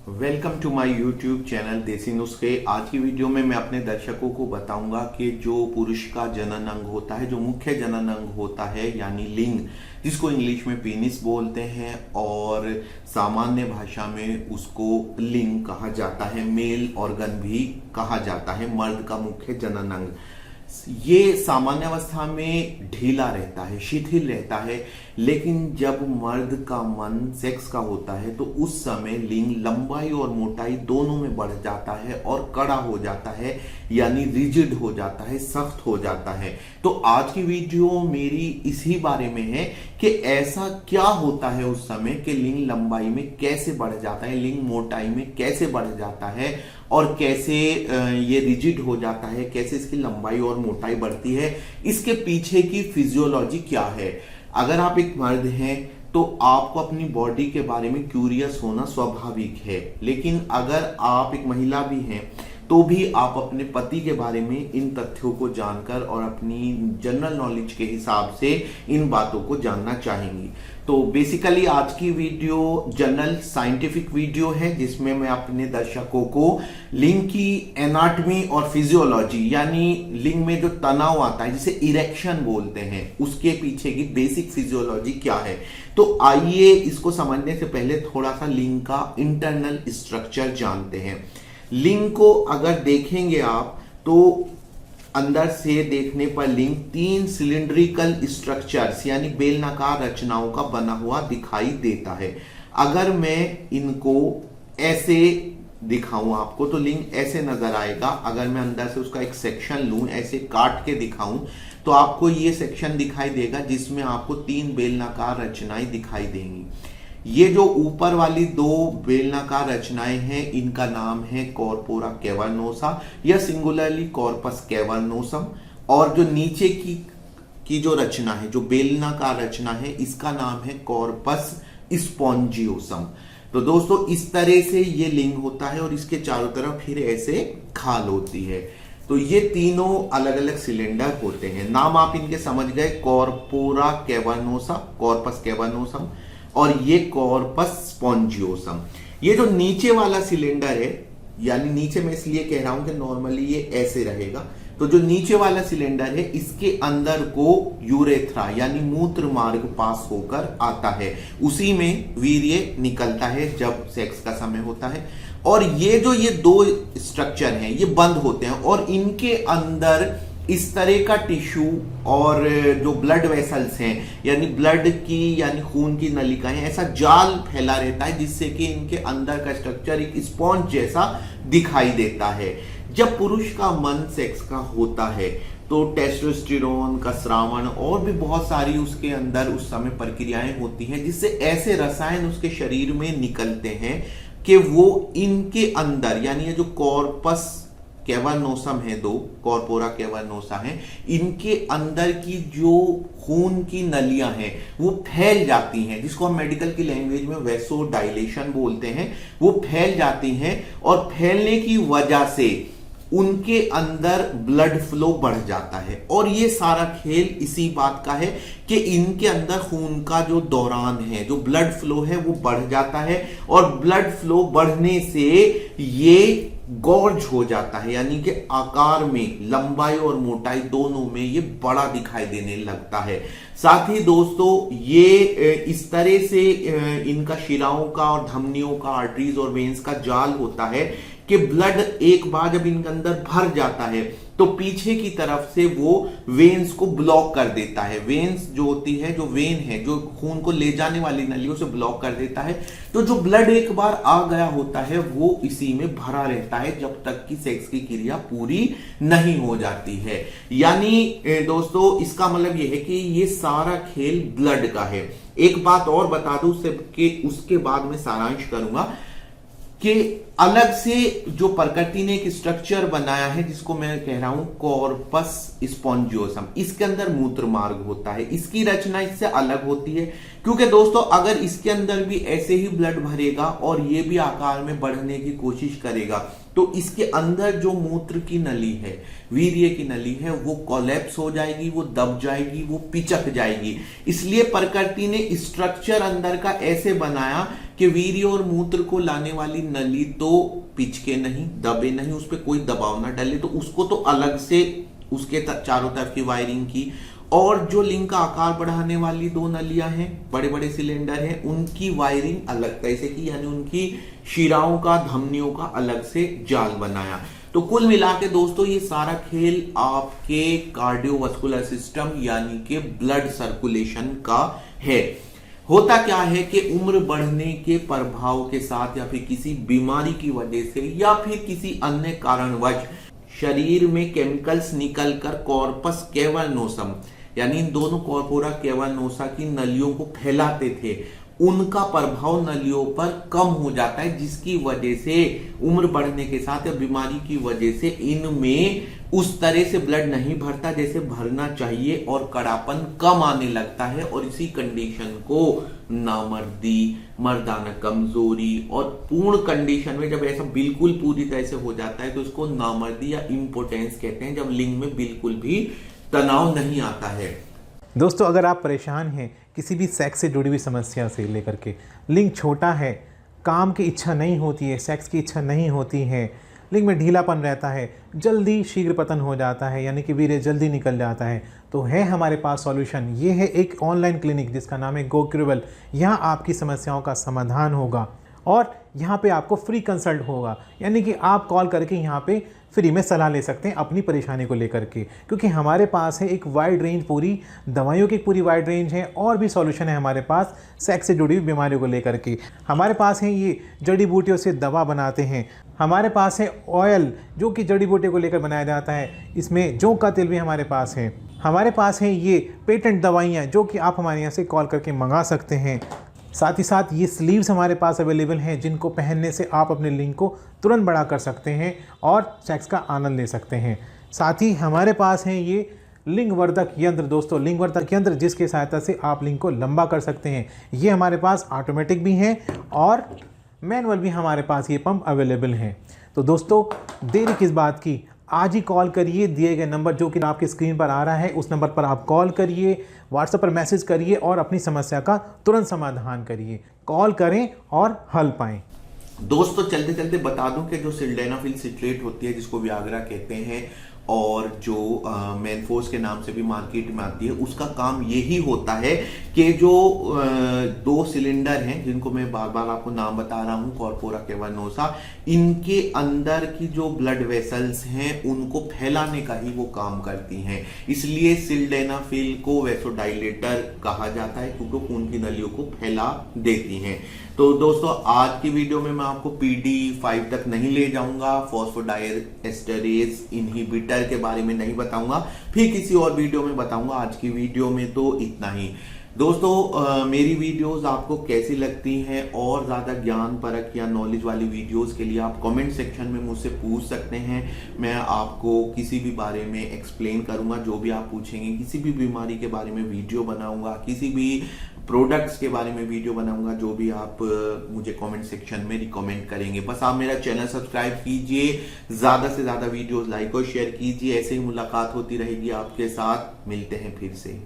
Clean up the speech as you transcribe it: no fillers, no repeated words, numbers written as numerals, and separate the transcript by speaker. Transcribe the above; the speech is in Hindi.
Speaker 1: Welcome to my YouTube channel Desi Nuskhe. आज की वीडियो में मैं अपने दर्शकों को बताऊंगा कि जो पुरुष का जनन अंग होता है, जो मुख्य जनन अंग होता है यानी लिंग, जिसको इंग्लिश में पेनिस बोलते हैं और सामान्य भाषा में उसको लिंग कहा जाता है, मेल ऑर्गन भी कहा जाता है, मर्द का मुख्य जनन अंग। ये सामान्य अवस्था में ढीला रहता है, शिथिल रहता है, लेकिन जब मर्द का मन सेक्स का होता है तो उस समय लिंग लंबाई और मोटाई दोनों में बढ़ जाता है और कड़ा हो जाता है, यानी रिजिड हो जाता है, सख्त हो जाता है। तो आज की वीडियो मेरी इसी बारे में है कि ऐसा क्या होता है उस समय कि लिंग लंबाई में कैसे बढ़ जाता है, लिंग मोटाई में कैसे बढ़ जाता है और कैसे ये रिजिड हो जाता है, कैसे इसकी लंबाई और मोटाई बढ़ती है, इसके पीछे की फिजियोलॉजी क्या है। अगर आप एक मर्द हैं तो आपको अपनी बॉडी के बारे में क्यूरियस होना स्वाभाविक है, लेकिन अगर आप एक महिला भी हैं तो भी आप अपने पति के बारे में इन तथ्यों को जानकर और अपनी जनरल नॉलेज के हिसाब से इन बातों को जानना चाहेंगी। तो बेसिकली आज की वीडियो जनरल साइंटिफिक वीडियो है, जिसमें मैं अपने दर्शकों को लिंग की एनाटमी और फिजियोलॉजी, यानी लिंग में जो तनाव आता है जिसे इरेक्शन बोलते हैं, उसके पीछे की बेसिक फिजियोलॉजी क्या है। तो आइए इसको समझने से पहले थोड़ा सा लिंग का इंटरनल स्ट्रक्चर जानते हैं। लिंग को अगर देखेंगे आप तो अंदर से देखने पर लिंग 3 सिलिंड्रिकल स्ट्रक्चर्स यानी बेलनाकार रचनाओं का बना हुआ दिखाई देता है। अगर मैं इनको ऐसे दिखाऊं आपको तो लिंग ऐसे नजर आएगा। अगर मैं अंदर से उसका एक सेक्शन लूं, ऐसे काट के दिखाऊं, तो आपको ये सेक्शन दिखाई देगा जिसमें आपको 3 बेलनाकार रचनाएं दिखाई देंगी। ये जो ऊपर वाली 2 बेलनाकार रचनाएं हैं, इनका नाम है कॉर्पोरा कैवर्नोसा या सिंगुलरली कॉर्पस कैवर्नोसम, और जो नीचे की जो रचना है, जो बेलनाकार रचना है, इसका नाम है कॉर्पस स्पॉन्जियोसम। तो दोस्तों इस तरह से ये लिंग होता है और इसके चारों तरफ फिर ऐसे खाल होती है। तो ये तीनों अलग अलग सिलेंडर होते हैं। नाम आप इनके समझ गए, कॉर्पोरा कैवर्नोसा, कॉर्पस कैवर्नोसम, और ये कॉर्पस स्पॉन्जियोसम। ये जो नीचे वाला सिलेंडर है, यानी नीचे मैं इसलिए कह रहा हूं कि नॉर्मली ये ऐसे रहेगा, तो जो नीचे वाला सिलेंडर है इसके अंदर को यूरेथ्रा यानी मूत्र मार्ग पास होकर आता है, उसी में वीर्य निकलता है जब सेक्स का समय होता है। और ये 2 स्ट्रक्चर हैं ये बंद होते हैं और इनके अंदर इस तरह का टिश्यू और जो ब्लड वेसल्स हैं, यानी ब्लड की यानी खून की नलिकाएं, ऐसा जाल फैला रहता है जिससे कि इनके अंदर का स्ट्रक्चर एक स्पॉन्ज जैसा दिखाई देता है। जब पुरुष का मन सेक्स का होता है तो टेस्टोस्टेरोन का स्रावण और भी बहुत सारी उसके अंदर उस समय प्रक्रियाएं होती हैं, जिससे ऐसे रसायन उसके शरीर में निकलते हैं कि वो इनके अंदर, यानी ये जो कॉर्पस कैवर्नोसम है, 2 कॉर्पोरा कैवर्नोसा है, इनके अंदर की जो खून की नलियां हैं वो फैल जाती हैं, जिसको हम मेडिकल की लैंग्वेज में वैसोडाइलेशन बोलते हैं। वो फैल जाती हैं और फैलने की वजह से उनके अंदर ब्लड फ्लो बढ़ जाता है। और ये सारा खेल इसी बात का है कि इनके अंदर खून का जो दौरान है, जो ब्लड फ्लो है वो बढ़ जाता है, और ब्लड फ्लो बढ़ने से ये गॉर्ज हो जाता है, यानी कि आकार में, लंबाई और मोटाई दोनों में ये बड़ा दिखाई देने लगता है। साथ ही दोस्तों ये इस तरह से इनका शिराओं का और धमनियों का, आर्टरीज और वेन्स का जाल होता है कि ब्लड एक बार जब इनके अंदर भर जाता है तो पीछे की तरफ से वो वेन्स को ब्लॉक कर देता है। वेन्स जो होती है, जो वेन है, जो खून को ले जाने वाली नलियों से ब्लॉक कर देता है। तो जो ब्लड एक बार आ गया होता है वो इसी में भरा रहता है जब तक कि सेक्स की क्रिया पूरी नहीं हो जाती है। यानी दोस्तों इसका मतलब यह है कि ये सारा खेल ब्लड का है। एक बात और बता दूं उसके बाद में सारांश करूंगा कि अलग से जो प्रकृति ने एक स्ट्रक्चर बनाया है जिसको मैं कह रहा हूं कॉर्पस स्पॉन्जियोसम, इसके अंदर मूत्र मार्ग होता है। इसकी रचना इससे अलग होती है क्योंकि दोस्तों अगर इसके अंदर भी ऐसे ही ब्लड भरेगा और ये भी आकार में बढ़ने की कोशिश करेगा तो इसके अंदर जो मूत्र की नली है, वीर्य की नली है, वो कोलैप्स हो जाएगी, वो दब जाएगी, वो पिचक जाएगी। इसलिए प्रकृति ने स्ट्रक्चर अंदर का ऐसे बनाया कि वीर्य और मूत्र को लाने वाली नली तो पिचके नहीं, दबे नहीं, उस पर कोई दबाव ना डाले, तो उसको तो अलग से उसके चारों तरफ की वायरिंग की। और जो लिंग का आकार बढ़ाने वाली दो नलियां हैं, बड़े बड़े सिलेंडर हैं, उनकी वायरिंग अलग कैसे की, यानी उनकी शिराओं का, धमनियों का अलग से जाल बनाया। तो कुल मिला के दोस्तों ये सारा खेल आपके कार्डियोवास्कुलर सिस्टम यानी कि ब्लड सर्कुलेशन का है। होता क्या है कि उम्र बढ़ने के प्रभाव के साथ या फिर किसी बीमारी की वजह से या फिर किसी अन्य कारणवश शरीर में केमिकल्स निकलकर कॉर्पस कैवर्नोसम यानी इन दोनों कॉर्पोरा कैवर्नोसा की नलियों को फैलाते थे, उनका प्रभाव नलियों पर कम हो जाता है, जिसकी वजह से उम्र बढ़ने के साथ या बीमारी की वजह से इनमें उस तरह से ब्लड नहीं भरता जैसे भरना चाहिए और कड़ापन कम आने लगता है। और इसी कंडीशन को नामर्दी, मर्दाना कमजोरी और पूर्ण कंडीशन में जब ऐसा बिल्कुल पूरी तरह से हो जाता है तो उसको नामर्दी या इम्पोर्टेंस कहते हैं, जब लिंग में बिल्कुल भी तनाव नहीं आता है।
Speaker 2: दोस्तों अगर आप परेशान हैं किसी भी सेक्स से जुड़ी हुई समस्या से लेकर के, लिंग छोटा है, काम की इच्छा नहीं होती है, सेक्स की इच्छा नहीं होती है, लिंग में ढीलापन रहता है, जल्दी शीघ्र पतन हो जाता है यानी कि वीर्य जल्दी निकल जाता है, तो है हमारे पास सॉल्यूशन। ये है एक ऑनलाइन क्लिनिक जिसका नाम है गोक्यूरेबल। यहाँ आपकी समस्याओं का समाधान होगा और यहाँ पे आपको फ्री कंसल्ट होगा, यानी कि आप कॉल करके यहाँ पे फ्री में सलाह ले सकते हैं अपनी परेशानी को लेकर के, क्योंकि हमारे पास है एक वाइड रेंज, पूरी दवाइयों की पूरी वाइड रेंज है और भी सॉल्यूशन है हमारे पास सेक्स से जुड़ी हुई बीमारियों को लेकर के। हमारे पास है ये जड़ी बूटियों से दवा बनाते हैं, हमारे पास है ऑयल जो कि जड़ी बूटियों को लेकर बनाया जाता है, इसमें जौ का तेल भी हमारे पास है, हमारे पास है ये पेटेंट दवाइयाँ जो कि आप हमारे यहाँ से कॉल करके मंगा सकते हैं। साथ ही साथ ये स्लीव्स हमारे पास अवेलेबल हैं जिनको पहनने से आप अपने लिंग को तुरंत बड़ा कर सकते हैं और सेक्स का आनंद ले सकते हैं। साथ ही हमारे पास हैं ये लिंगवर्धक यंत्र दोस्तों, लिंगवर्धक यंत्र जिसकी सहायता से आप लिंग को लंबा कर सकते हैं। ये हमारे पास ऑटोमेटिक भी हैं और मैनुअल भी हमारे पास ये पंप अवेलेबल हैं। तो दोस्तों देरी किस बात की, आज ही कॉल करिए, दिए गए नंबर जो कि आपकी स्क्रीन पर आ रहा है उस नंबर पर आप कॉल करिए, व्हाट्सएप पर मैसेज करिए और अपनी समस्या का तुरंत समाधान करिए। कॉल करें और हल पाएं।
Speaker 1: दोस्तों चलते चलते बता दूं कि जो सिल्डेनाफिल सिट्रेट होती है जिसको वियाग्रा कहते हैं और जो मेनफोर्स के नाम से भी मार्केट में आती है, उसका काम यही होता है कि जो दो सिलेंडर हैं जिनको मैं बार बार आपको नाम बता रहा हूं, कॉर्पोरा कैवर्नोसा, इनके अंदर की जो ब्लड वेसल्स हैं उनको फैलाने का ही वो काम करती हैं। इसलिए सिल्डेनाफिल को वैसोडाइलेटर कहा जाता है क्योंकि खून की नलियों को फैला देती हैं। तो दोस्तों आज की वीडियो में मैं आपको PD5 तक नहीं ले जाऊंगा, फॉस्फोडाइएस्टरेज इनहिबिटर के बारे में नहीं बताऊंगा, फिर किसी और वीडियो में बताऊंगा। आज की वीडियो में तो इतना ही। दोस्तों मेरी वीडियोस आपको कैसी लगती हैं और ज़्यादा ज्ञान परक या नॉलेज वाली वीडियोस के लिए आप कमेंट सेक्शन में मुझसे पूछ सकते हैं। मैं आपको किसी भी बारे में एक्सप्लेन करूंगा, जो भी आप पूछेंगे, किसी भी बीमारी के बारे में वीडियो बनाऊंगा, किसी भी प्रोडक्ट्स के बारे में वीडियो बनाऊंगा, जो भी आप मुझे कमेंट सेक्शन में रिकमेंड करेंगे। बस आप मेरा चैनल सब्सक्राइब कीजिए, ज़्यादा से ज़्यादा वीडियोस लाइक और शेयर कीजिए। ऐसे ही मुलाकात होती रहेगी आपके साथ, मिलते हैं फिर से।